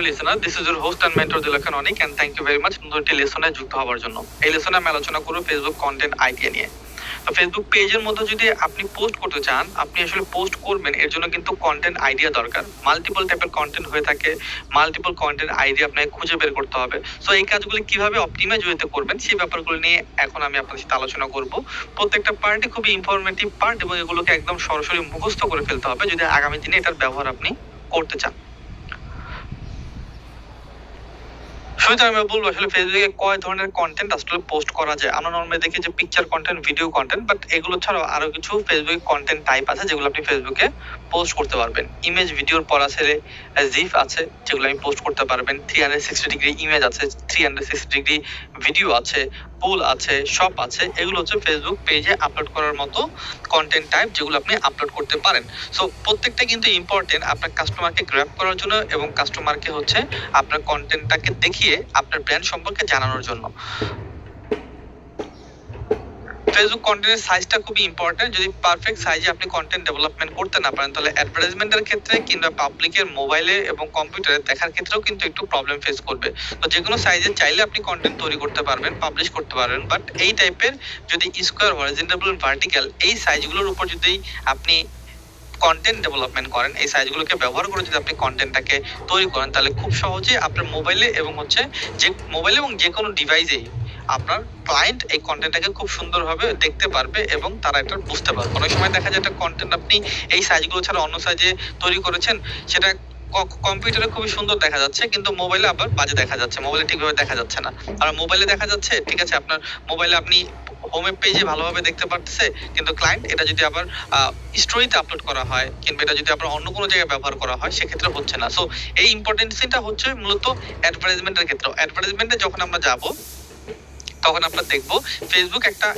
Hello listener, this is your host and mentor Dilkhan Anik, and thank you very much নতুন একটি লেসনে যুক্ত হওয়ার জন্য। এই লেসনে আমি আলোচনা করব ফেসবুক কন্টেন্ট আইডিয়া নিয়ে। তো ফেসবুক পেজের মধ্যে যদি আপনি পোস্ট করতে চান, আপনি আসলে পোস্ট করবেন, এর জন্য কিন্তু কন্টেন্ট আইডিয়া দরকার। মাল্টিপল টাইপের কন্টেন্ট হয়ে থাকে, মাল্টিপল কন্টেন্ট আইডিয়া আপনাকে খুঁজে বের করতে হবে। সো এই কাজগুলি কিভাবে অপটিমাইজ ওয়েতে করবেন সেই ব্যাপারগুলো নিয়ে এখন আমি আপনাদের সাথে আলোচনা করব। প্রত্যেকটা পার্টই খুবই ইনফরমেটিভ পার্ট এবং এগুলোকে একদম সরাসরি মুখস্থ করে ফেলতে হবে যদি আগামী দিনে এটার ব্যবহার আপনি করতে চান। শুরুতে আমি বলবো আসলে ফেসবুকে কয় ধরনের কন্টেন্ট আসলে পোস্ট করা যায়। আমরা নরমালি দেখি যে picture content, video content, but এগুলো ছাড়াও আরো কিছু ফেসবুকে কন্টেন্ট টাইপ আছে যেগুলো আপনি ফেসবুকে পোস্ট করতে পারবেন। ইমেজ ভিডিওর পর আছে জিফ আছে যেগুলো আপনি পোস্ট করতে পারবেন। 360 ডিগ্রি ইমেজ আছে, 360 ডিগ্রি ভিডিও আছে, পুল আছে, শপ আছে। এগুলো হচ্ছে ফেসবুক পেজে আপলোড করার মতো কন্টেন্ট টাইপ যেগুলো আপনি আপলোড করতে পারেন। সো প্রত্যেকটা কিন্তু ইম্পর্টেন্ট আপনার কাস্টমারকে গ্র্যাব করার জন্য এবং কাস্টমারকে হচ্ছে আপনার কন্টেন্টটাকে দেখিয়ে আপনার ব্র্যান্ড সম্পর্কে জানানোর জন্য। ফেসবুক কন্টেন্টের সাইজটা খুবই ইম্পর্টেন্ট। যদি পারফেক্ট সাইজে আপনি কন্টেন্ট ডেভেলপমেন্ট করতে না পারেন তাহলে অ্যাডভার্টাইজমেন্টের ক্ষেত্রে কিংবা পাবলিকের মোবাইলে এবং কম্পিউটারে দেখার ক্ষেত্রেও কিন্তু একটু প্রবলেম ফেস করবে। তো যে কোনো সাইজে চাইলে আপনি কন্টেন্ট তৈরি করতে পারবেন, পাবলিশ করতে পারবেন, বাট এই টাইপের যদি স্কোয়ার, হরিজন্টাল, ভার্টিক্যাল এই সাইজগুলোর উপর যদি আপনি কন্টেন্ট ডেভেলপমেন্ট করেন, এই সাইজগুলোকে ব্যবহার করে যদি আপনি কন্টেন্টটাকে তৈরি করেন তাহলে খুব সহজে আপনার মোবাইলে এবং হচ্ছে যে মোবাইলে এবং যে কোনো ডিভাইসেই আপনার ক্লায়েন্ট এই কন্টেন্টটাকে খুব সুন্দরভাবে দেখতে পারবে এবং তারা এটা বুঝতে পারবে। অনেক সময় দেখা যায় একটা কন্টেন্ট আপনি এই সাইজগুলো ছাড়া অন্য সাইজে তৈরি করেছেন, সেটা কম্পিউটারে খুবই সুন্দর দেখা যাচ্ছে কিন্তু মোবাইলে আবার বাজে দেখা যাচ্ছে, মোবাইলে ঠিকভাবে দেখা যাচ্ছে না। আর মোবাইলে দেখা যাচ্ছে ঠিক আছে, আপনার মোবাইলে আপনি হোম পেজে ভালোভাবে দেখতে পারতেছে, কিন্তু ক্লায়েন্ট এটা যদি আবার স্টোরিতে আপলোড করা হয় কিংবা এটা যদি আপনার অন্য কোনো জায়গায় ব্যবহার করা হয় সেক্ষেত্রে হচ্ছে না। সো এই ইম্পর্টেন্সিটা হচ্ছে মূলত অ্যাডভার্টাইজমেন্টের ক্ষেত্রে। অ্যাডভার্টাইজমেন্টে যখন আমরা যাব তখন আমরা দেখব ফেসবুক একটা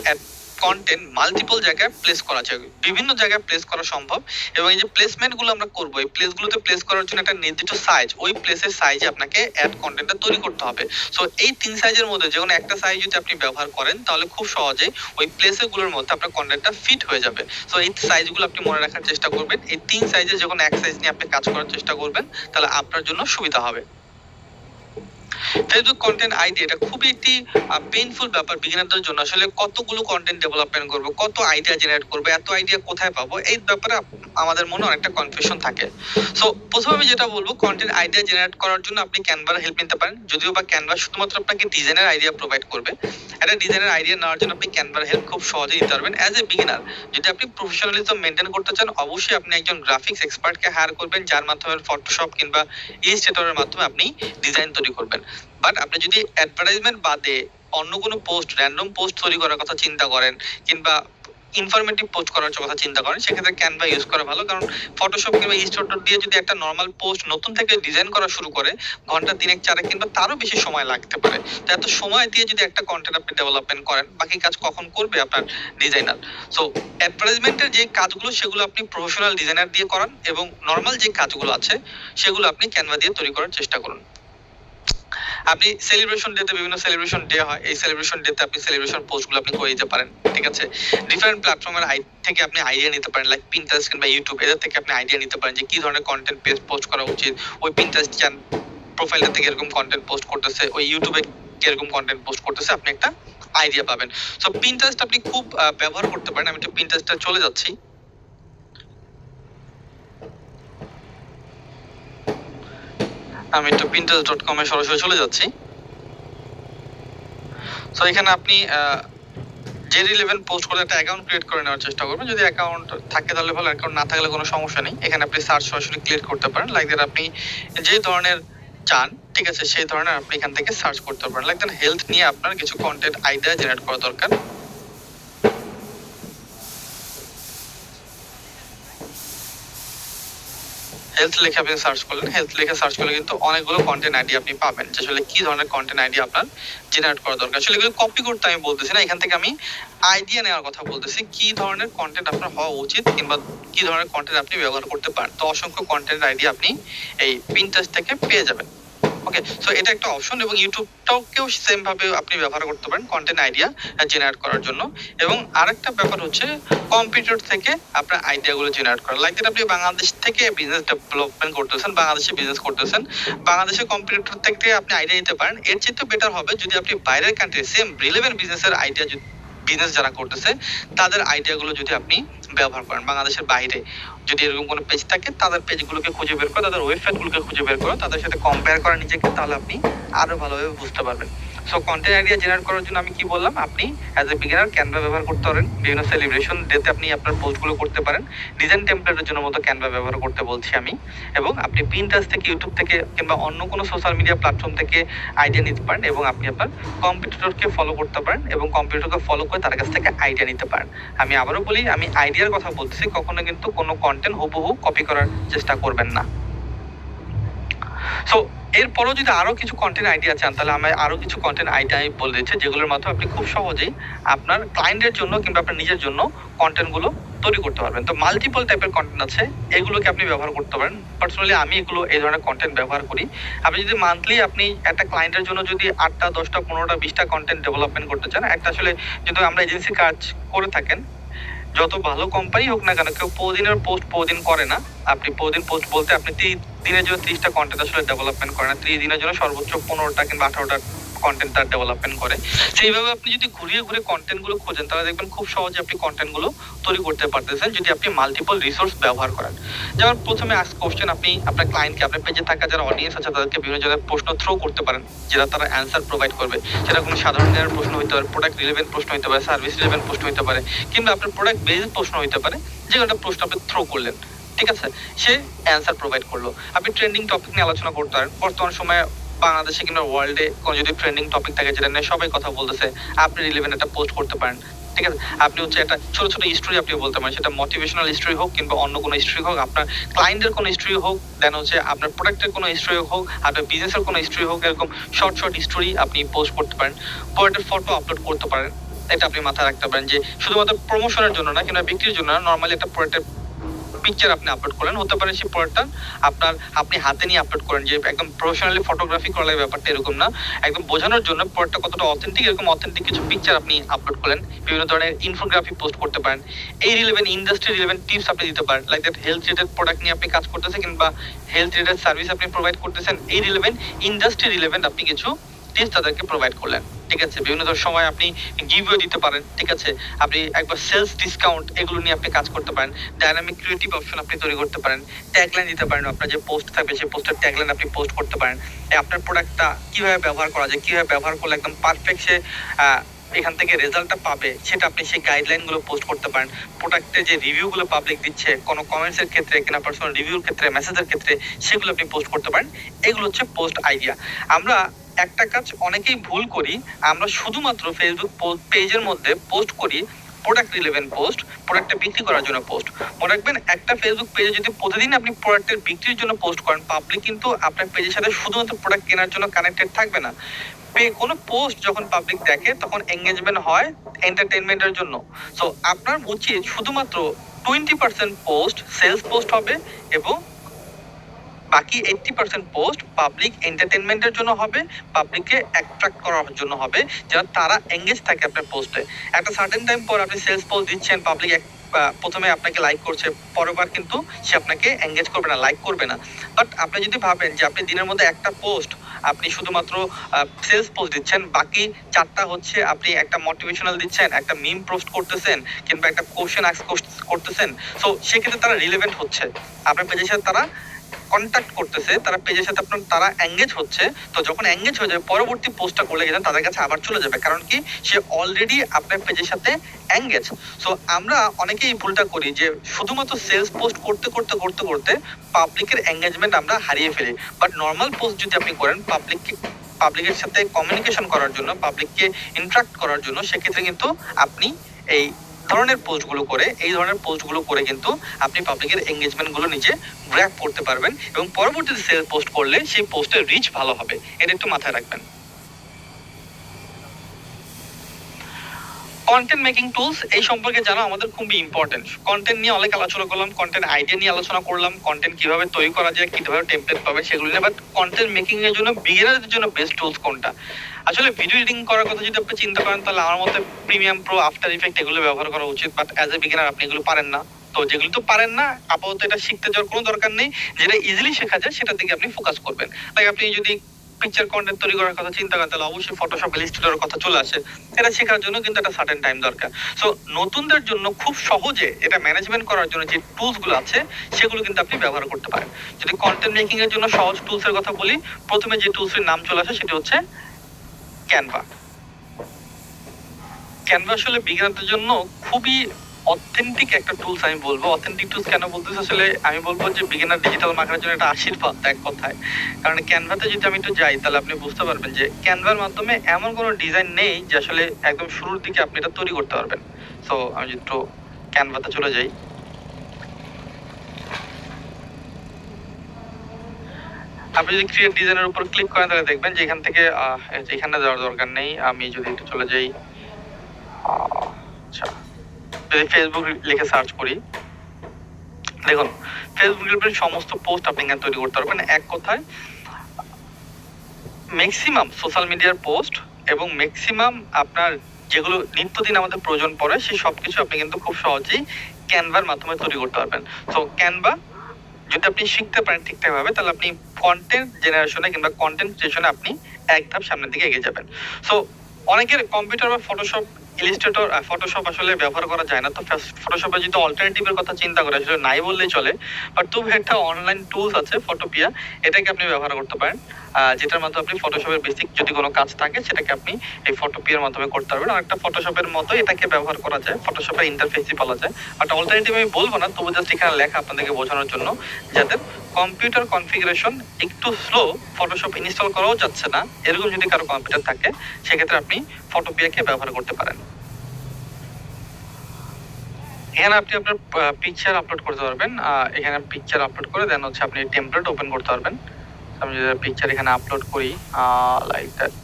কন্টেন্ট মাল্টিপল জায়গায় প্লেস করা যায়, বিভিন্ন জায়গায় প্লেস করা সম্ভব। এবং এই যে প্লেসমেন্ট গুলো আমরা করবো, এই প্লেসগুলোতে প্লেস করার জন্য একটা নির্দিষ্ট সাইজ, ওই প্লেসের সাইজে আপনাকে অ্যাড কন্টেন্টটা তৈরি করতে হবে। সো এই 3 সাইজের মধ্যে যে কোনো একটা সাইজ যদি আপনি ব্যবহার করেন তাহলে খুব সহজে ওই প্লেসগুলোর মধ্যে আপনার কন্টেন্টটা ফিট হয়ে যাবে। সো এই সাইজগুলো আপনি মনে রাখার চেষ্টা করবেন। এই 3 সাইজের যে কোনো এক সাইজ নিয়ে আপনি কাজ করার চেষ্টা করবেন, তাহলে আপনার জন্য সুবিধা হবে। ফেসবুক কন্টেন্ট আইডি এটা খুবই একটি পেইনফুল ব্যাপার বিগিনারদের জন্য। আসলে কতগুলো কন্টেন্ট ডেভেলপমেন্ট করব, কত আইডিয়া জেনারেট করব, এত আইডিয়া কোথায় পাবো, এই ব্যাপারে আমাদের মনে অনেকটা কনফিউশন থাকে। সো প্রথমে আমি যেটা বলবো, কন্টেন্ট আইডিয়া জেনারেট করার জন্য আপনি ক্যানভার হেল্প নিতে পারেন। যদিও বা ক্যানভা শুধুমাত্র আপনাকে ডিজাইনের আইডিয়া প্রোভাইড করবে, একটা ডিজাইনের আইডিয়া নেওয়ার জন্য আপনি ক্যানভার হেল্প খুব সহজেই নিতে পারবেন। অ্যাজ এ বিগিনার যদি আপনি প্রফেশনালিজম মেনটেন করতে চান অবশ্যই আপনি একজন গ্রাফিক্স এক্সপার্টকে হায়ার করবেন যার মাধ্যমে ফটোশপ কিংবা ইলাস্ট্রেটরের মাধ্যমে আপনি ডিজাইন তৈরি করবেন। বাট আপনি যদি অ্যাডভার্টাইজমেন্ট বাদে অন্য কোনো পোস্ট, র্যান্ডম পোস্ট তৈরি করার কথা চিন্তা করেন কিংবা ইনফরমেটিভ পোস্ট করার কথা চিন্তা করেন সেক্ষেত্রে ক্যানভা ইউজ করা ভালো। কারণ ফটোশপ কিংবা ইলাস্ট্রেটর দিয়ে যদি একটা নর্মাল পোস্ট নতুন থেকে ডিজাইন করা শুরু করে ঘন্টা 3-4 কিংবা তারও বেশি সময় লাগতে পারে। তো এত সময় দিয়ে যদি একটা কন্টেন্ট আপনি ডেভেলপমেন্ট করেন বাকি কাজ কখন করবে আপনার ডিজাইনার? সো অ্যাডভার্টাইজমেন্টের যে কাজগুলো সেগুলো আপনি প্রফেশনাল ডিজাইনার দিয়ে করান এবং নর্মাল যে কাজগুলো আছে সেগুলো আপনি ক্যানভা দিয়ে তৈরি করার চেষ্টা করুন। আপনি সেলিব্রেশন ডেতে, বিভিন্ন সেলিব্রেশন ডে হয়, এই সেলিব্রেশন ডেতে আপনি সেলিব্রেশন পোস্টগুলো আপনি করে দিতে পারেন। ঠিক আছে, ডিফারেন্ট প্ল্যাটফর্মের থেকে আপনি আইডিয়া নিতে পারেন, লাইক পিন্টারেস্ট কিংবা ইউটিউব, এদের থেকে আপনি আইডিয়া নিতে পারেন যে কি ধরনের কন্টেন্ট পেজ পোস্ট করা উচিত। ওই পিন্টারেস্ট প্রোফাইলটা থেকে এরকম কন্টেন্ট পোস্ট করতেছে, ওই ইউটিউবে কিরকম কন্টেন্ট পোস্ট করতেছে, আপনি একটা আইডিয়া পাবেন। সো পিন্টারেস্ট আপনি খুব ব্যবহার করতে পারেন। আমি একটু পিন্টারেস্টে চলে যাচ্ছি। আমি একটু pinterest.com এ সরাসরি চলে যাচ্ছি। সো এখানে আপনি যে রিলেভেন্ট পোস্ট করে একটা অ্যাকাউন্ট ক্রিয়েট করে নেওয়ার চেষ্টা করবেন। যদি অ্যাকাউন্ট থাকে তাহলে ভালো, অ্যাকাউন্ট না থাকলে কোনো সমস্যা নেই। এখানে আপনি সার্চ সরাসরি ক্রিয়েট করতে পারেন। লাইক দ্যাট আপনি যে ধরনের চান ঠিক আছে সেই ধরনের আপনি এখান থেকে সার্চ করতে পারেন। লাইক দ্যাট হেলথ নিয়ে আপনার কিছু কন্টেন্ট আইডিয়া জেনারেট করা দরকার। হেলথ লেখে আপনি সার্চ করলেন, হেলথ লেখে সার্চ করলে কিন্তু অনেকগুলো কন্টেন্ট আইডিয়া আপনি পাবেন যে আসলে কি ধরনের কন্টেন্ট আইডিয়া আপনার জেনারেট করা দরকার। আসলে এগুলো কপি করতে আমি বলতেছি না, এখান থেকে আমি আইডিয়া নেওয়ার কথা বলতেছি, কি ধরনের কন্টেন্ট আপনার হওয়া উচিত কিংবা কি ধরনের কন্টেন্ট আপনি ব্যবহার করতে পারেন। তো অসংখ্য কন্টেন্ট আইডিয়া আপনি এই পিন্টারেস্ট থেকে পেয়ে যাবেন। ওকে, সো এটা একটা অপশন এবং ইউটিউবটাকেও সেম ভাবে আপনি ব্যবহার করতে পারেন কন্টেন্ট আইডিয়া জেনারেট করার জন্য। এবং আরেকটা ব্যাপার হচ্ছে কম্পিউটার থেকে আপনার আইডিয়াগুলো জেনারেট করা। লাইক দ্যাট আপনি বাংলাদেশ থেকে বিজনেস ডেভেলপমেন্ট করতেছেন, বাংলাদেশে বিজনেস করতেছেন, বাংলাদেশের কম্পিউটার থেকে আপনি আইডিয়া নিতে পারেন। এর চেয়ে তো বেটার হবে যদি আপনি বাইরের কান্ট্রি সেম রিলেভেন্ট বিজনেসের আইডিয়া, বিজনেস যারা করতেছে তাদের আইডিয়াগুলো যদি আপনি ব্যবহার করেন বাংলাদেশের বাইরে, যদি এরকম কোনো পেজ থাকে তাদের পেজগুলোকে খুঁজে বের করে, তাদের ওয়েবসাইটগুলোকে খুঁজে বের করে তাদের সাথে কম্পেয়ার করা নিজেকে, তাহলে আপনি আরো ভালোভাবে বুঝতে পারবেন। সো কন্টেন্ট আইডিয়া জেনারেট করার জন্য আমি কি বললাম, আপনি অ্যাজ এ বিগিনার ক্যানভা ব্যবহার করতে পারেন। বিভিন্ন সেলিব্রেশন ডেতে আপনি আপনার পোস্টগুলো করতে পারেন। ডিজাইন টেমপ্লেটের জন্য মতো ক্যানভা ব্যবহার করতে বলছি আমি। এবং আপনি পিন্টারেস্ট থেকে, ইউটিউব থেকে কিংবা অন্য কোনো সোশ্যাল মিডিয়া প্ল্যাটফর্ম থেকে আইডিয়া নিতে পারেন এবং আপনি আপনার কম্পিটিটরকে ফলো করতে পারেন এবং কম্পিটিটরকে ফলো করে তার কাছ থেকে আইডিয়া নিতে পারেন। আমি আবারও বলি, আমি আইডিয়ার কথা বলতেছি, কখনো কিন্তু কোনো কন্টেন্ট হুবহু কপি করার চেষ্টা করবেন না। সো এরপরও যদি আরো কিছু কন্টেন্ট আইডিয়া চান, তাহলে আমি আরো কিছু কন্টেন্ট আইডিয়া আমি বলে দিচ্ছি, যেগুলোর মাধ্যমে আপনি খুব সহজেই আপনার ক্লায়েন্টের জন্য কিংবা আপনার নিজের জন্য কন্টেন্টগুলো তৈরি করতে পারবেন। তো মাল্টিপল টাইপের কন্টেন্ট আছে, এগুলোকে আপনি ব্যবহার করতে পারেন। পার্সোনালি আমি এগুলো এই ধরনের কন্টেন্ট ব্যবহার করি। আপনি যদি মান্থলি আপনি একটা ক্লায়েন্টের জন্য যদি 8টা 10টা 15টা 20টা কন্টেন্ট ডেভেলপমেন্ট করতে চান, একটা আসলে যদি আমরা এজেন্সি কাজ করে থাকেন, যত ভালো কোম্পানি হোক না কেন, কেউ প্রতিদিনের পোস্ট প্রতিদিন করে না। আপনি প্রতিদিন পোস্ট বলতে আপনি দিনের জন্য 30টা কন্টেন্ট আসলে ডেভেলপমেন্ট করে না, 30 দিনের জন্য সর্বোচ্চ 15টা কিংবা 18টা কন্টেন্ট তার ডেভেলপমেন্ট করে। সেইভাবে আপনি যদি ঘুরিয়ে ঘুরিয়ে কন্টেন্টগুলো খোঁজেন, তাহলে দেখবেন খুব সহজে আপনি কন্টেন্টগুলো তৈরি করতে পারতেছেন যদি আপনি মাল্টিপল রিসোর্স ব্যবহার করেন। যেমন প্রথমে আস্ক কোশ্চেন, আপনি আপনার ক্লায়েন্টকে, আপনার পেজে থাকা যারা অডিয়েন্স আছে তাদেরকে বিভিন্ন ধরনের প্রশ্ন থ্রো করতে পারেন, যেটা তারা অ্যান্সার প্রোভাইড করবে। সেটা কোনো সাধারণ জ্ঞানের প্রশ্ন হতে পারে, প্রোডাক্ট রিলেভেন্ট প্রশ্ন হতে পারে, সার্ভিস রিলেভেন্ট প্রশ্ন হতে পারে, কিংবা আপনার প্রোডাক্ট বেসড প্রশ্ন হতে পারে। যে কোনো একটা প্রশ্ন আপনি থ্রো করলেন, ঠিক আছে, সে অ্যান্সার প্রোভাইড করলো। আপনি ট্রেন্ডিং টপিক নিয়ে আলোচনা করতে পারেন। বর্তমান সময়ে বাংলাদেশে কিংবা ওয়ার্ল্ডে কোনো যদি ট্রেন্ডিং টপিক থাকে যেটা নিয়ে সবাই কথা বলতেছে, আপনি রিলেভেন্ট একটা পোস্ট করতে পারেন, ঠিক আছে। আপনি হচ্ছে একটা ছোট ছোট হিস্ট্রি আপনি বলতে পারেন, সেটা মোটিভেশনাল হিস্ট্রি হোক কিংবা অন্য কোনো হিস্ট্রি হোক, আপনার ক্লায়েন্টের কোনো হিস্ট্রি হোক, দেন হচ্ছে আপনার প্রোডাক্টের কোনো হিস্ট্রি হোক, আপনার বিজনেসের কোনো হিস্ট্রি হোক, এরকম শর্ট শর্ট হিস্ট্রি আপনি পোস্ট করতে পারেন। প্রোডাক্টের ফটো আপলোড করতে পারেন। এটা আপনি মাথায় রাখতে পারেন যে শুধুমাত্র প্রমোশনের জন্য না কিংবা বিক্রির জন্য না, নর্মালি একটা প্রোডাক্টের পিকচার আপনি আপলোড করেন, হতে পারে সেই প্রোডাক্টটা আপনি হাতে নিয়ে আপলোড করেন, যে একদম প্রফেশনালি ফটোগ্রাফি করার ব্যাপারটা এরকম না, একদম বোঝানোর জন্য প্রোডাক্টটা কতটা অথেন্টিক, এরকম অথেন্টিক কিছু পিকচার আপনি আপলোড করেন। বিভিন্ন ধরনের ইনফোগ্রাফি পোস্ট করতে পারেন। এই রিলেভেন্ট ইন্ডাস্ট্রি রিলেভেন্ট টিপস আপনি দিতে পারেন, like that health related product নিয়ে আপনি কাজ করতেছেন কিংবা হেলথ রিলেটেড সার্ভিস আপনি প্রোভাইড করতেছেন, এই রিলেভেন্ট ইন্ডাস্ট্রি রিলেভেন্ট আপনি কিছু টিপস তাদেরকে প্রোভাইড করলেন, ঠিক আছে। বিভিন্ন সময় আপনি গিভওয়ে দিতে পারেন, ঠিক আছে। আপনি একবার সেলস ডিসকাউন্ট এগুলো নিয়ে আপনি কাজ করতে পারেন। ডাইনামিক ক্রিয়েটিভ অপশন আপনি তৈরি করতে পারেন। ট্যাগলাইন দিতে পারেন, আপনার যে পোস্ট থাকবে সেই পোস্টের ট্যাগলাইন আপনি পোস্ট করতে পারেন। আপনার প্রোডাক্টটা কিভাবে ব্যবহার করা যায়, কিভাবে ব্যবহার করলে একদম পারফেক্ট সে এখান থেকে রেজাল্টটা পাবে, সেটা আপনি সেই গাইডলাইনগুলো পোস্ট করতে পারেন। প্রোডাক্টের যে রিভিউগুলো পাবলিক দিচ্ছে কোনো কমেন্টসের ক্ষেত্রে কিনা পার্সোনাল রিভিউর ক্ষেত্রে, মেসেজের ক্ষেত্রে, সেগুলো আপনি পোস্ট করতে পারেন। এগুলো হচ্ছে পোস্ট আইডিয়া। আমরা একটা কাজ অনেকেই ভুল করি, আমরা শুধুমাত্র ফেসবুক পেজের মধ্যে পোস্ট করি প্রোডাক্ট রিলেভেন্ট পোস্ট, প্রোডাক্টটা বিক্রি করার জন্য পোস্ট। মনে রাখবেন, একটা ফেসবুক পেজে যদি প্রতিদিন আপনি প্রোডাক্টের বিক্রির জন্য পোস্ট করেন, পাবলিক কিন্তু আপনার পেজের সাথে শুধুমাত্র প্রোডাক্ট কেনার জন্য কানেক্টেড থাকবে না। কোনো পোস্ট যখন পাবলিক দেখে তখন এঙ্গেজমেন্ট হয় এন্টারটেইনমেন্টের জন্য। সো আপনার উচিত শুধুমাত্র 20% পোস্ট সেলস পোস্ট হবে এবং বাকি 80% পোস্ট পাবলিক এন্টারটেইনমেন্টের জন্য হবে, পাবলিককে অ্যাট্রাক্ট করার জন্য হবে, যেন তারা এঙ্গেজ থাকে আপনার পোস্টে। একটা সার্টেন টাইম পর আপনি সেলস পোস্ট দিচ্ছেন, পাবলিক প্রথমে আপনাকে লাইক করছে, পরেরবার কিন্তু সে আপনাকে এঙ্গেজ করবে না, লাইক করবে না। বাট আপনি যদি ভাবেন যে আপনি দিনের মধ্যে একটা পোস্ট আপনি শুধুমাত্র সেলস পোস্ট দিচ্ছেন, বাকি 4টা হচ্ছে আপনি একটা মোটিভেশনাল দিচ্ছেন, একটা মিম পোস্ট করতেছেন কিংবা একটা কোশ্চেন আস্ক করতেছেন, সো সেক্ষেত্রে তারা রিলেভেন্ট হচ্ছে, আপনার পেজের সাথে তারা কন্ট্যাক্ট করতেছে, তারা পেজের সাথে আপনার তারা এঙ্গেজ হচ্ছে। তো যখন এঙ্গেজ হয়ে যাবে, পরবর্তী পোস্টটা করলে গেলে তাদের কাছে আবার চলে যাবে, কারণ কি সে অলরেডি আপনার পেজের সাথে এঙ্গেজ। সো আমরা অনেকেই ভুলটা করি যে শুধুমাত্র সেলস পোস্ট করতে করতে করতে করতে পাবলিকের এঙ্গেজমেন্ট আমরা হারিয়ে ফেলি। বাট নর্মাল পোস্ট যদি আপনি করেন পাবলিকের সাথে কমিউনিকেশন করার জন্য, পাবলিককে ইন্টারাক্ট করার জন্য, সেক্ষেত্রে কিন্তু আপনি এই ধরনের পোস্টগুলো করে, এই ধরনের পোস্টগুলো করে কিন্তু আপনি পাবলিকের এঙ্গেজমেন্টগুলো নিজে গ্র্যাব করতে পারবেন এবং পরবর্তীতে সেল পোস্ট করলে সেই পোস্টের রিচ ভালো হবে, এটা একটু মাথায় রাখবেন। কন্টেন্ট মেকিং টুলস এই সম্পর্কে জানা আমাদের খুবই ইম্পর্টেন্ট। কন্টেন্ট নিয়ে অনেক আলোচনা করলাম, কন্টেন্ট আইডিয়া নিয়ে আলোচনা করলাম, কন্টেন্ট কিভাবে তৈরি করা যায়, কিভাবে টেমপ্লেট পাবে সেগুলো নিয়ে। বাট কন্টেন্ট মেকিং এর জন্য বিগিনারদের জন্য বেস্ট টুলস কোনটা? আসলে ভিডিও এডিটিং করার কথা যদি আপনি চিন্তা করেন তাহলে আমার মতে প্রিমিয়াম প্রো, আফটার ইফেক্ট এগুলো ব্যবহার করা উচিত। বাট অ্যাজ এ বিগিনার আপনি এগুলো পারেন না, তো যেগুলো তো পারেন না আপাতত এটা শিখতে যাওয়ার কোনো দরকার নেই। যেটা ইজিলি শেখা যায় সেটার দিকে আপনি ফোকাস করবেন। লাইক আপনি যদি পিকচার কন্টেন্ট তৈরি করার কথা চিন্তা করেন তাহলে অবশ্যই ফটোশপ, ইলাস্ট্রেটরের কথা চলে আসে। এটা শেখার জন্য কিন্তু একটা সার্টেন টাইম দরকার। সো নতুনদের জন্য খুব সহজে এটা ম্যানেজমেন্ট করার জন্য যে টুলস গুলো আছে সেগুলো কিন্তু আপনি ব্যবহার করতে পারেন। যদি কন্টেন্ট মেকিং এর জন্য সহজ টুলস এর কথা বলি, প্রথমে যে টুলস এর নাম চলে আসে সেটি হচ্ছে ক্যানভা। ক্যানভা আসলে বিগিনারদের জন্য খুবই অথেন্টিক একটা টুলস। আমি বলবো অথেন্টিক টুলস কেন বলতেছি, আসলে আমি বলবো যে বিগিনার ডিজিটাল মার্কেটের জন্য একটা আশীর্বাদ এক কথায়। কারণ ক্যানভাতে যদি আমি একটু যাই তাহলে আপনি বুঝতে পারবেন যে ক্যানভার মাধ্যমে এমন কোনো ডিজাইন নেই যে আসলে একদম শুরুর দিকে আপনি এটা তৈরি করতে পারবেন। সো আমি যদি একটু ক্যানভাতে চলে যাই, আপনি যদি ক্রিয়েট ডিজাইনের উপর ক্লিক করেন তাহলে দেখবেন যে এখান থেকে এখানে যাওয়ার দরকার নেই। আমি যদি একটু চলে যাই, আচ্ছা যদি ফেসবুক লিখে সার্চ করি, দেখুন ফেসবুক গ্রুপের সমস্ত পোস্ট আপনি এখানে তৈরি করতে পারবেন। এক কথায় ম্যাক্সিমাম সোশ্যাল মিডিয়ার পোস্ট এবং ম্যাক্সিমাম আপনার যেগুলো নিত্যদিন আমাদের প্রয়োজন পড়ে সেই সবকিছু আপনি কিন্তু খুব সহজেই ক্যানভার মাধ্যমে তৈরি করতে পারবেন। তো ক্যানভা যদি আপনি শিখতে পারেন ঠিকঠাক ভাবে তাহলে আপনি কন্টেন্ট জেনারেশনে কিংবা কন্টেন্ট ক্রিয়েশনে আপনি এক ধাপ সামনের দিকে এগিয়ে যাবেন। সো অনেকের কম্পিউটার বা ফটোশপ, ইলাস্ট্রেটর, ফটোশপ আসলে ব্যবহার করা যায় না। তো ফটোশপে যদি অল্টারনেটিভের কথা চিন্তা করে আসলে নাই বললেই চলে, বাট তবু একটা অনলাইন টুলস আছে ফটোপিয়া, এটাকে আপনি ব্যবহার করতে পারেন। যেটার মাধ্যমে আপনি ফটোশপের বেসিক যদি কোনো কাজ থাকে সেটাকে আপনি এই ফটোপিয়ার মাধ্যমে করতে পারবেন। অনেকটা ফটোশপের মতো এটাকে ব্যবহার করা যায়, ফটোশপের ইন্টারফেসই বলা যায়। বাট অল্টারনেটিভ আমি বলবো না, তবু জাস্ট এখানে লেখা আপনাদেরকে বোঝানোর জন্য, যাদের কম্পিউটার কনফিগারেশন একটু স্লো, ফটোশপ ইনস্টল করাও যাচ্ছে না, এরকম যদি কারো কম্পিউটার থাকে সেক্ষেত্রে আপনি ফটোপিয়াকে ব্যবহার করতে পারেন। এখানে আপনি আপনার পিকচার আপলোড করতে পারবেন। এখানে পিকচার আপলোড করে দেন হচ্ছে আপনি টেমপ্লেট ওপেন করতে পারবেন। আমি যদি পিকচার এখানে আপলোড করি লাইক দ্যাট,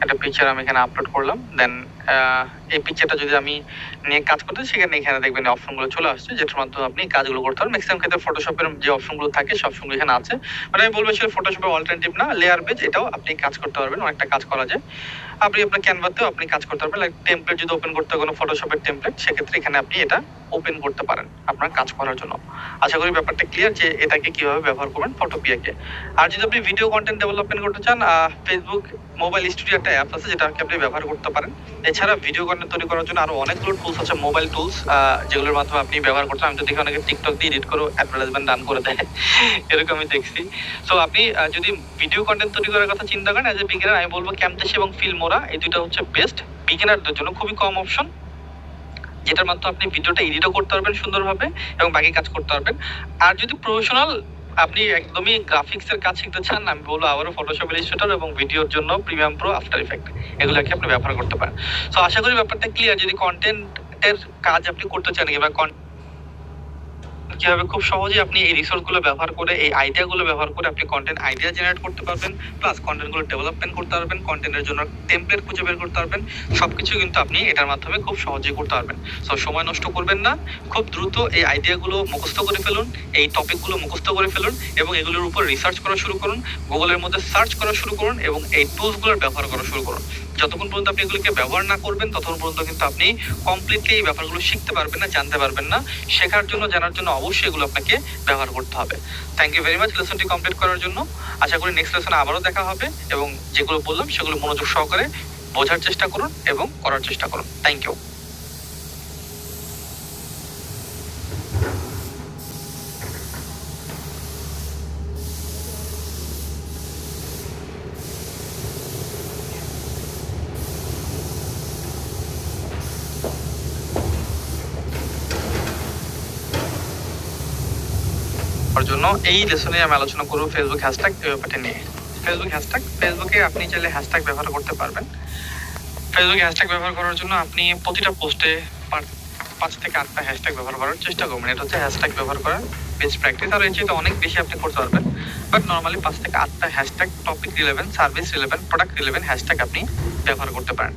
একটা পিকচার আমি এখানে আপলোড করলাম। দেন এই পিকচারটা যদি আমি নিয়ে কাজ করতে, সেখানে এখানে দেখবেন অপশনগুলো চলে আসছে যেটার মাধ্যমে আপনি কাজগুলো করতে পারেন। ম্যাক্সিমাম ক্ষেত্রে ফটোশপের যে অপশনগুলো থাকে সব অপশনগুলো এখানে আছে। মানে আমি বলবো সেটা ফটোশপের অল্টারনেটিভ না, লেয়ার বেজ, এটাও আপনি কাজ করতে পারবেন, অনেকটা কাজ করা যায়। আপনি আপনার ক্যানভাতেও আপনি কাজ করতে পারবেন। লাইক টেমপ্লেট যদি ওপেন করতে হয় কোনো ফটোশপের টেমপ্লেট, সেক্ষেত্রে এখানে আপনি এটা ওপেন করতে পারেন আপনার কাজ করার জন্য। আশা করি ব্যাপারটা ক্লিয়ার যে এটাকে কিভাবে ব্যবহার করবেন ফটোপিয়াকে। আর যদি আপনি ভিডিও কন্টেন্ট ডেভেলপমেন্ট করতে চান, ফেসবুক মোবাইল স্টুডিও একটা অ্যাপ আছে যেটাকে আপনি ব্যবহার করতে পারেন। এছাড়া ভিডিও কন্টেন্ট তৈরি করার জন্য আরো অনেকগুলো টুলস আছে, মোবাইল টুলস, যেগুলোর মাধ্যমে আপনি ব্যবহার করতে। আমি তো দেখি অনেকে টিকটক দিয়ে এডিট করে অ্যাডভার্টাইজমেন্ট রান করে দেয়, এরকম আমি দেখছি। সো আপনি যদি ভিডিও কন্টেন্ট তৈরি করার কথা চিন্তা করেন অ্যাজ এ বিগিনার, আমি বলবো ক্যামটেসি এবং ফিল্মোরা, এই দুইটা হচ্ছে বেস্ট বিগিনারদের জন্য, খুবই কম অপশন, যেটার মাধ্যমে আপনি ভিডিওটা এডিটও করতে পারবেন সুন্দরভাবে এবং বাকি কাজ করতে পারবেন। আর যদি প্রফেশনাল আপনি একদমই গ্রাফিক্সের কাজ শিখতে চান, আমি বলবো আবারও ফটোশপ, ইলাস্ট্রেটর এবং ভিডিওর জন্য প্রিমিয়াম প্রো, আফটার ইফেক্ট, এগুলোকে আপনি ব্যবহার করতে পারেন। সো আশা করি ব্যাপারটা ক্লিয়ার। যদি কন্টেন্টের কাজ আপনি করতে চান কিংবা কিভাবে খুব সহজে আপনি এই রিসোর্স গুলো ব্যবহার করে, এই আইডিয়া গুলো ব্যবহার করে আপনি কন্টেন্ট আইডিয়া জেনারেট করতে পারবেন, প্লাস কন্টেন্ট গুলো ডেভেলপমেন্ট করতে পারবেন, কন্টেন্টের জন্য টেমপ্লেট খুঁজে বের করতে পারবেন, সবকিছু কিন্তু আপনি এটার মাধ্যমে খুব সহজেই করতে পারবেন। সো সময় নষ্ট করবেন না, খুব দ্রুত এই আইডিয়া গুলো মুখস্থ করে ফেলুন, এই টপিক গুলো মুখস্থ করে ফেলুন এবং এগুলোর উপর রিসার্চ করা শুরু করুন, গুগলের মধ্যে সার্চ করা শুরু করুন এবং এই টুলস গুলোর ব্যবহার করা শুরু করুন। যতক্ষণ পর্যন্ত আপনি এগুলোকে ব্যবহার না করবেন ততক্ষণ পর্যন্ত কিন্তু আপনি কমপ্লিটলি এই ব্যাপারগুলো শিখতে পারবেন না, জানতে পারবেন না। শেখার জন্য, জানার জন্য অবশ্যই এগুলো আপনাকে ব্যবহার করতে হবে। থ্যাংক ইউ ভেরি মাচ লেসনটি কমপ্লিট করার জন্য। আশা করি নেক্সট লেসনে আবারও দেখা হবে এবং যেগুলো বললাম সেগুলো মনোযোগ সহকারে বোঝার চেষ্টা করুন এবং করার চেষ্টা করুন। Thank you. জন্য এই লেসনে আমি আলোচনা করব ফেসবুক হ্যাশট্যাগ ব্যাপারটা নিয়ে। ফেসবুক হ্যাশট্যাগ, ফেসবুকে আপনি চাইলে হ্যাশট্যাগ ব্যবহার করতে পারবেন। ফেসবুকে হ্যাশট্যাগ ব্যবহার করার জন্য আপনি প্রতিটা পোস্টে 5 থেকে 8টা হ্যাশট্যাগ ব্যবহার করার চেষ্টা করবেন। এটা হচ্ছে হ্যাশট্যাগ ব্যবহার করার বেস্ট প্র্যাকটিস। আর এর চেয়ে অনেক বেশি আপনি করতে পারবেন, বাট নর্মালি 5 থেকে 8টা hashtag topic relevant, service relevant, product relevant hashtag আপনি ব্যবহার করতে পারেন।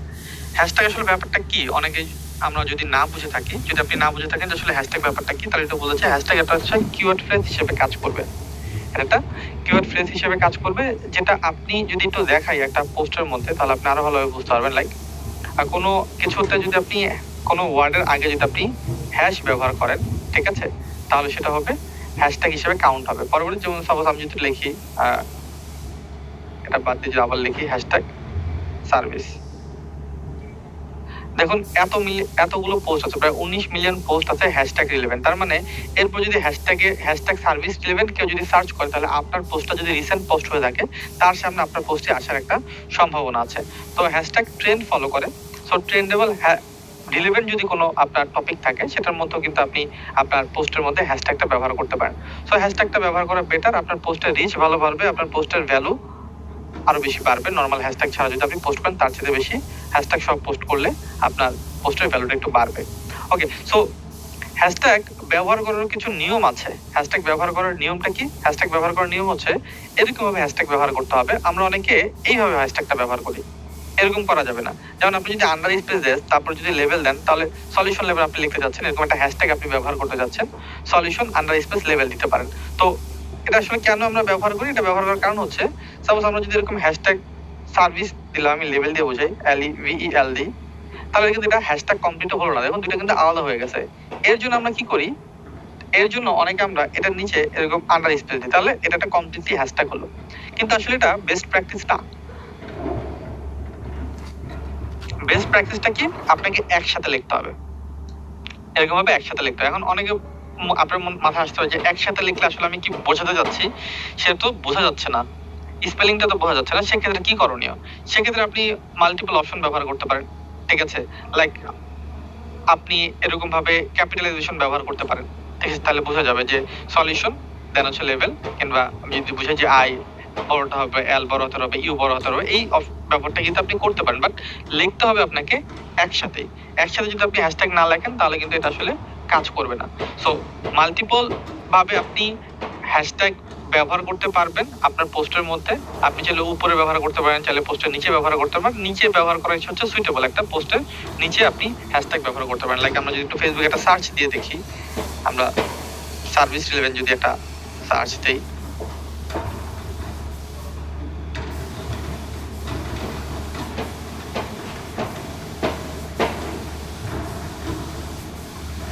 হ্যাশট্যাগ আসলে ব্যাপারটা কি, অনেকেই আমরা যদি না বুঝে থাকি, যদি আপনি না বুঝে থাকেন যে আসলে হ্যাশট্যাগ ব্যাপারটা কি, তাহলে এটা বলেছে হ্যাশট্যাগ এটা হচ্ছে কিওয়ার্ড ফ্রেজ হিসেবে কাজ করবে। এটা কিওয়ার্ড ফ্রেজ হিসেবে কাজ করবে, যেটা আপনি যদি একটু দেখাই একটা পোস্টের মধ্যে, তাহলে আপনি আরো ভালোভাবে বুঝতে পারবেন। লাইক কোনো কিছুতে যদি আপনি কোনো ওয়ার্ডের আগে যদি আপনি হ্যাশ ব্যবহার করেন, ঠিক আছে, তাহলে সেটা হবে হ্যাশট্যাগ হিসেবে কাউন্ট হবে। পরবর্তী যেমন সাপোজ আমি যদি লিখি, এটা বাদ দিয়ে যদি আবার লিখি হ্যাশট্যাগ সার্ভিস, দেখুন এতগুলো পোস্ট আছে, প্রায় 19 মিলিয়ন পোস্ট আছে হ্যাশট্যাগ রিলেভেন্ট। তার মানে এরপর যদি হ্যাশট্যাগ সার্ভিস রিলেভেন্ট কেউ যদি সার্চ করে, তাহলে আপনার পোস্টটা যদি রিসেন্ট পোস্ট হয়ে থাকে, তার সামনে আপনার পোস্টে আসার একটা সম্ভাবনা আছে। তো হ্যাশট্যাগ ট্রেন্ড ফলো করে, সো ট্রেন্ডেবল রিলেভেন্ট যদি কোনো আপনার টপিক থাকে, সেটার মধ্যেও কিন্তু আপনি আপনার পোস্টের মধ্যে হ্যাশট্যাগটা ব্যবহার করতে পারেন। সো হ্যাশট্যাগটা ব্যবহার করা বেটার, আপনার পোস্টের রিচ ভালো বাড়বে, আপনার পোস্টের ভ্যালু আরো বেশি বাড়বে। নর্মাল হ্যাশট্যাগ ছাড়া যদি আপনি পোস্ট করেন, তার চেয়ে বেশি হ্যাশট্যাগ সব পোস্ট করলে আপনার পোস্টের ভ্যালুটা একটু বাড়বে। ওকে, সো হ্যাশট্যাগ ব্যবহার করার কিছু নিয়ম আছে। হ্যাশট্যাগ ব্যবহার করার নিয়মটা কি? হ্যাশট্যাগ ব্যবহার করার নিয়ম হচ্ছে এরকম ভাবে হ্যাশট্যাগ ব্যবহার করতে হবে। আমরা অনেকে এইভাবে হ্যাশট্যাগটা ব্যবহার করি, এরকম করা যাবে না। যেমন আপনি যদি আন্ডার স্পেস দেন, তারপর যদি লেভেল দেন, তাহলে সলিউশন লেভেল আপনি লিখতে যাচ্ছেন, এরকম একটা হ্যাশট্যাগ আপনি ব্যবহার করতে যাচ্ছেন, সলিউশন আন্ডার স্পেস লেভেল দিতে পারেন। তো এটা আসলে কেন আমরা ব্যবহার করি? এটা ব্যবহার করার কারণ হচ্ছে, সাপোজ আমরা যদি এরকম হ্যাশট্যাগ সার্ভিস দিলাম, আমি লেভেল দিয়ে বোঝাই, LEVEL, তাহলে কিন্তু এটা হ্যাশট্যাগ কমপ্লিট হলো না, দেখুন দুটো কিন্তু আলাদা হয়ে গেছে। এর জন্য আমরা কি করি? এর জন্য অনেকে আমরা এটার নিচে এরকম আন্ডার স্পেস দিই, তাহলে এটা একটা কমপ্লিটলি হ্যাশট্যাগ হলো। কিন্তু আসলে এটা বেস্ট প্র্যাকটিস না। বেস্ট প্র্যাকটিসটা কি? আপনাকে একসাথে লিখতে হবে, এরকম ভাবে একসাথে লিখতে হবে। এখন অনেকে আপনার মাথায় আসতে হবে যে একসাথে লিখলে আসলে আমি কি বোঝাতে যাচ্ছি, সেটা তো বোঝা যাচ্ছে না, স্পেলিংটা তো বোঝা যাচ্ছে না। সেক্ষেত্রে কি করণীয়? সেক্ষেত্রে আপনি মাল্টিপল অপশন ব্যবহার করতে পারেন, ঠিক আছে। লাইক আপনি এরকম ভাবে ক্যাপিটালাইজেশন ব্যবহার করতে পারেন, ঠিক আছে, তাহলে বোঝা যাবে যে সলিউশন দেন হচ্ছে লেভেল, কিংবা আমি যদি বুঝাই যে আই বড়টা হবে, এল বড় হতে হবে, ইউ বড় হতে হবে, এই ব্যাপারটা কিন্তু আপনি করতে পারেন, বাট লিখতে হবে আপনাকে একসাথেই। একসাথে যদি আপনি হ্যাশট্যাগ না লেখেন, তাহলে কিন্তু এটা আসলে কাজ করবে না। সো মাল্টিপল ভাবে আপনি হ্যাশট্যাগ ব্যবহার করতে পারবেন আপনার পোস্টের মধ্যে। আপনি চাইলে উপরে ব্যবহার করতে পারেন, চাইলে পোস্টের নিচে ব্যবহার করতে পারেন। নিচে ব্যবহার করা হচ্ছে সুইটেবল, একটা পোস্টের নিচে আপনি হ্যাশট্যাগ ব্যবহার করতে পারেন। লাইক আমরা যদি একটু ফেসবুকে একটা সার্চ দিয়ে দেখি, আমরা সার্ভিস রিলেভেন্ট যদি একটা সার্চ দেই,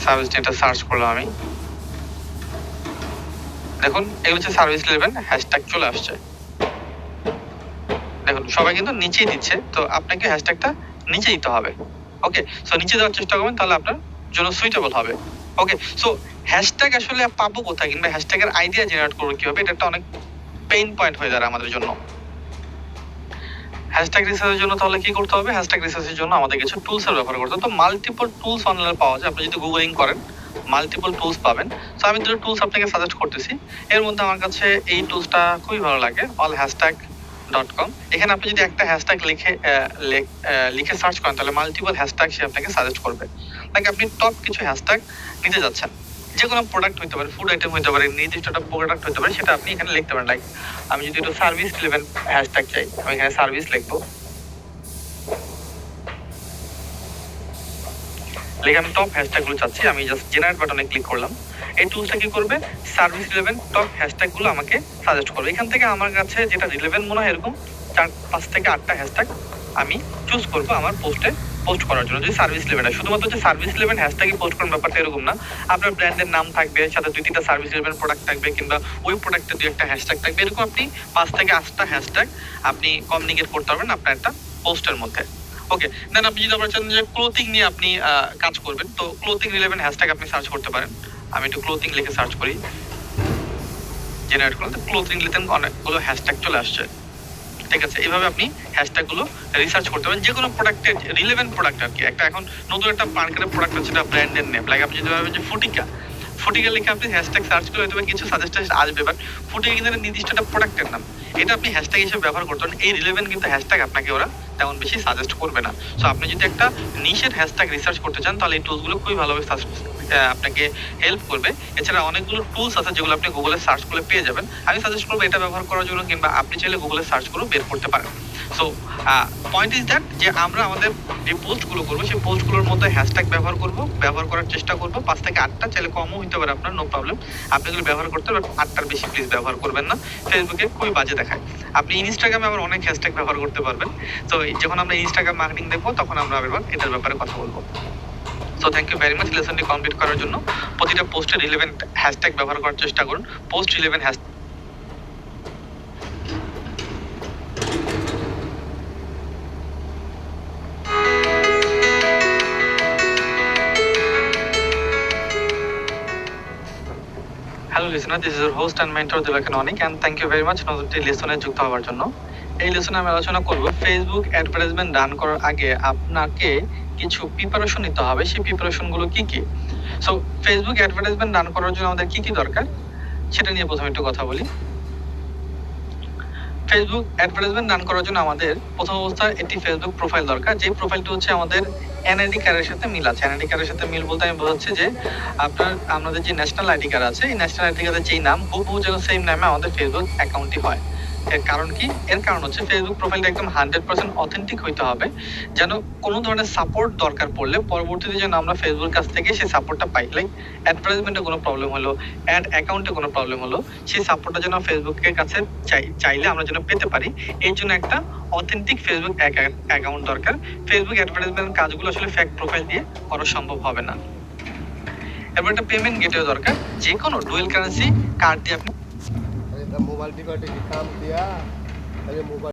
সার্ভিস এটা সার্চ করলাম আমি, দেখুন এগুলো হচ্ছে সার্ভিস রিলেভেন্ট হ্যাশট্যাগ চলে আসছে। দেখুন সবাই কিন্তু নিচেই দিচ্ছে, তো আপনাকে হ্যাশট্যাগটা নিচে দিতে হবে। ওকে, সো নিচে দেওয়ার চেষ্টা করবেন, তাহলে আপনার জন্য সুইটেবল হবে। ওকে, সো হ্যাশট্যাগ আসলে পাবো কোথায়, কিংবা হ্যাশট্যাগের আইডিয়া জেনারেট করবো কিভাবে, এটা একটা অনেক পেইন পয়েন্ট হয়ে দাঁড়ায় আমাদের জন্য। হ্যাশট্যাগ রিসার্চের জন্য তাহলে কি করতে হবে? হ্যাশট্যাগ রিসার্চের জন্য আমাদের কিছু টুলস এর ব্যবহার করতে হবে। তো মাল্টিপল টুলস অনলাইনে পাওয়া যায়, আপনি যদি গুগলিং করেন মাল্টিপল টুলস পাবেন। তো আমি দুটো টুলস আপনাকে সাজেস্ট করতেছি। এর মধ্যে আমার কাছে এই টুলসটা খুবই ভালো লাগে, allhashtag.com। এখানে আপনি যদি একটা হ্যাশট্যাগ লিখে সার্চ করেন, তাহলে মাল্টিপল হ্যাশট্যাগ সে আপনাকে সাজেস্ট করবে। লাইক আপনি টপ কিছু হ্যাশট্যাগ নিতে যাচ্ছেন, যে কোনো প্রোডাক্ট হতে পারে, ফুড আইটেম হতে পারে, নির্দিষ্ট একটা প্রোডাক্ট হতে পারে, সেটা আপনি এখানে লিখতে পারেন। লাইক আমি যদি একটু সার্ভিস রিলেভেন্ট হ্যাশট্যাগ চাই, আমি এখানে সার্ভিস লিখবো, লিখে আমি টপ হ্যাশট্যাগ গুলো চাচ্ছি, আমি জাস্ট জেনারেট বাটনে ক্লিক করলাম। এই টুলসটা কি করবে? সার্ভিস রিলেভেন্ট টপ হ্যাশট্যাগ গুলো আমাকে সাজেস্ট করবে। এখান থেকে আমার কাছে যেটা রিলেভেন্ট মনে হয়, এরকম 5 থেকে 8টা হ্যাশট্যাগ আমি চুজ করবো আমার পোস্টে পোস্ট করার জন্য। যদি সার্ভিস রিলেভেন্ট হয়, শুধুমাত্র যে সার্ভিস রিলেভেন্ট হ্যাশট্যাগে পোস্ট করার ব্যাপারটা এরকম না। আপনার ব্র্যান্ডের নাম থাকবে, সাথে 2-3টা সার্ভিস রিলেভেন্ট প্রোডাক্ট থাকবে, কিংবা ওই প্রোডাক্টের 2-একটা হ্যাশট্যাগ থাকবে। এরকম আপনি 5 থেকে 8টা হ্যাশট্যাগ আপনি কমিউনিকেট করতে পারবেন আপনার একটা পোস্টের মধ্যে। ওকে, দেন আপনি যদি আবার চান যে ক্লোথিং নিয়ে আপনি কাজ করবেন, তো ক্লোথিং রিলেভেন্ট হ্যাশট্যাগ আপনি সার্চ করতে পারেন। আমি একটু ক্লোথিং লিখে সার্চ করি, জেনারেট করলাম, তো ক্লোথিং লিখে অনেকগুলো হ্যাশট্যাগ চলে আসছে, ঠিক আছে। এইভাবে আপনি হ্যাশট্যাগ গুলো রিসার্চ করতে পারেন, যে কোনো প্রোডাক্টের রিলেভেন্ট প্রোডাক্ট আর কি। একটা এখন নতুন একটা মার্কেটের প্রোডাক্ট হচ্ছে, এটা ব্র্যান্ডের নেম। লাইক আপনি যদি ভাবেন যে ফুটিকা লিখে আপনি হ্যাশট্যাগ সার্চ করে হয়তো কিছু সাজেস্টেশন আসবে, বাট ফুটিকা কিন্তু নির্দিষ্ট একটা প্রোডাক্টের নাম, এটা আপনি হ্যাশট্যাগ হিসেবে ব্যবহার করতে পারেন। এই রিলেভেন্ট কিন্তু হ্যাশট্যাগ আপনাকে ওরা তেমন বেশি সাজেস্ট করবে না। সো আপনি যদি একটা নিশের হ্যাশট্যাগ রিসার্চ করতে চান, তাহলে এই টুলসগুলো খুবই ভালোভাবে আপনাকে হেল্প করবে। এছাড়া অনেকগুলো টুলস আছে যেগুলো আপনি গুগলে সার্চ করলে পেয়ে যাবেন। আমি সাজেস্ট করবো এটা ব্যবহার করার জন্য, কিংবা আপনি চাইলে গুগলে সার্চ করেও বের করতে পারেন। সো পয়েন্ট ইজ দ্যাট যে আমরা আমাদের যে পোস্টগুলো করবো সেই পোস্টগুলোর মধ্যে হ্যাশট্যাগ ব্যবহার করার চেষ্টা করবো। 5 থেকে 8টা, চাইলে কমও হতে পারে আপনার, নো প্রবলেম। আপনি এগুলো ব্যবহার করতে পারেন, 8টার বেশি প্লিজ ব্যবহার করবেন না। ফেসবুকে খুবই বাজে দেখায়। আপনি ইনস্টাগ্রামে আবার অনেক হ্যাশট্যাগ ব্যবহার করতে পারবেন। তো যখন আমরা ইনস্টাগ্রাম মার্কেটিং দেখবো তখন আমরা আবার এটার ব্যাপারে কথা বলবো। So thank you very much লেসনটি কমপ্লিট করার জন্য। প্রতিটা পোস্টে রিলেভেন্ট হ্যাশট্যাগ ব্যবহার করার চেষ্টা করুন। Post relevant hashtag. Hello listener, this is your host and mentor Dibakar Anik, and thank you very much নতুনটি লেসনে যুক্ত হওয়ার জন্য। এই লেসনে আমি আলোচনা করব ফেসবুক অ্যাডভার্টাইজমেন্ট রান করার আগে আপনাকে কিছু প্রিপারেশন নিতে হবে। সেই প্রিপারেশনগুলো কি কি? সো ফেসবুক অ্যাডভার্টাইজমেন্ট রান করার জন্য আমাদের কি কি দরকার সেটা নিয়ে প্রথমে একটু কথা বলি। ফেসবুক অ্যাডভার্টাইজমেন্ট রান করার জন্য আমাদের প্রথম অবস্থায় একটি ফেসবুক প্রোফাইল দরকার, যে প্রোফাইলটি হচ্ছে আমাদের এনআইডি কার্ডের সাথে মিল আছে। এনআইডি কার্ডের সাথে মিল বলতে আমি বোঝাচ্ছি যে আমাদের যে ন্যাশনাল আইডি কার্ড আছে, এই ন্যাশনাল আইডি কার্ডের যেই নাম হুবহু যেন সেম নামে আমাদের ফেসবুক অ্যাকাউন্টটি হয়। এর কারণ কি? এর কারণ হচ্ছে ফেসবুক প্রোফাইলটা একদম 100% অথেন্টিক হইতে হবে, যেন কোনো ধরনের সাপোর্ট দরকার পড়লে পরবর্তীতে যেন আমরা ফেসবুকের কাছ থেকে সেই সাপোর্টটা পাই। লাইক অ্যাডভার্টাইজমেন্টে কোনো প্রবলেম হলো, অ্যাড অ্যাকাউন্টে কোনো প্রবলেম হলো, সেই সাপোর্টটা যেন ফেসবুকের কাছে চাইলে আমরা যেন পেতে পারি। এর জন্য একটা অথেন্টিক ফেসবুক অ্যাকাউন্ট দরকার। ফেসবুক অ্যাডভার্টাইজমেন্ট কাজগুলো আসলে ফেক প্রোফাইল দিয়ে করা সম্ভব হবে না। এরপর একটা পেমেন্ট গেটওয়ে দরকার, যে কোনো ডুয়েল কারেন্সি কার্ড দিয়ে আপনি मोबाइल टिकट काम दिया, अरे मोबाइल